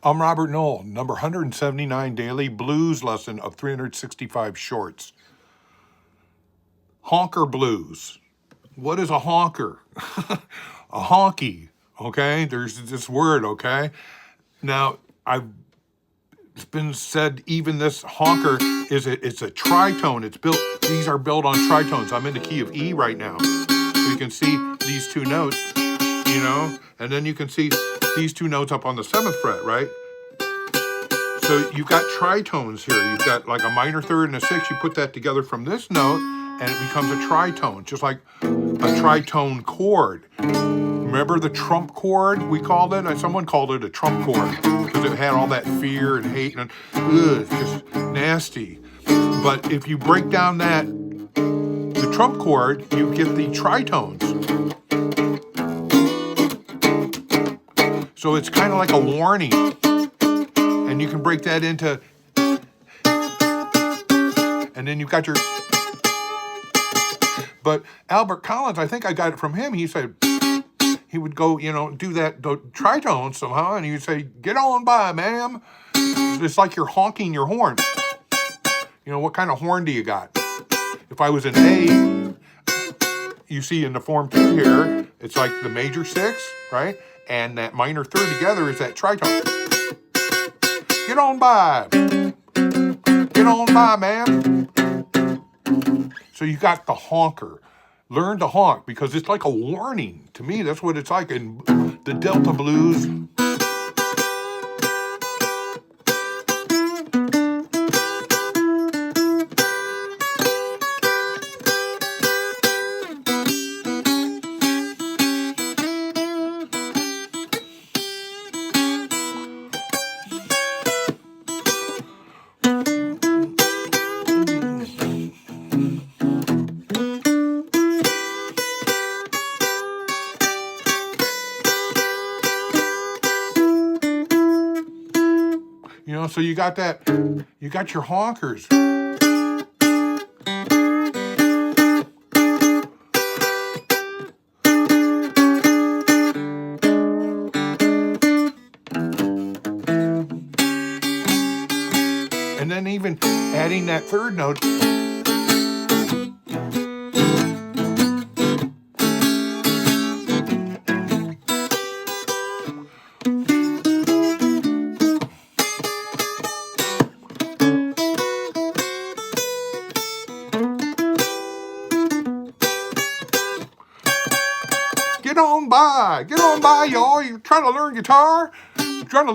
I'm Robert Noll, number 179 daily blues lesson of 365 shorts. Honker blues. What is a honker? A honkie, okay? There's this word, okay? Now, it's been said even this honker it's a tritone. These are built on tritones. I'm in the key of E right now. So you can see these two notes, and then you can see these two notes up on the 7th fret, right? So you've got tritones here. You've got like a minor third and a 6th. You put that together from this note, and it becomes a tritone, just like a tritone chord. Remember the Trump chord, we called it? Someone called it a Trump chord because it had all that fear and hate and it's just nasty. But if you break down the Trump chord, you get the tritones. So it's kind of like a warning. And you can break that into, and then you've got your, but Albert Collins, I think I got it from him. He said he would go, do that tritone somehow, and he would say, "Get on by, ma'am." It's like you're honking your horn. What kind of horn do you got? If I was an A, you see in the form 2 here, it's like the major 6, right? And that minor third together is that tritone. Get on by. Get on by, ma'am. So you got the honker. Learn to honk because it's like a warning. To me, that's what it's like in the Delta blues. So you got your honkers. And then even adding that third note. Get on by, y'all. You're trying to learn guitar? You're trying to learn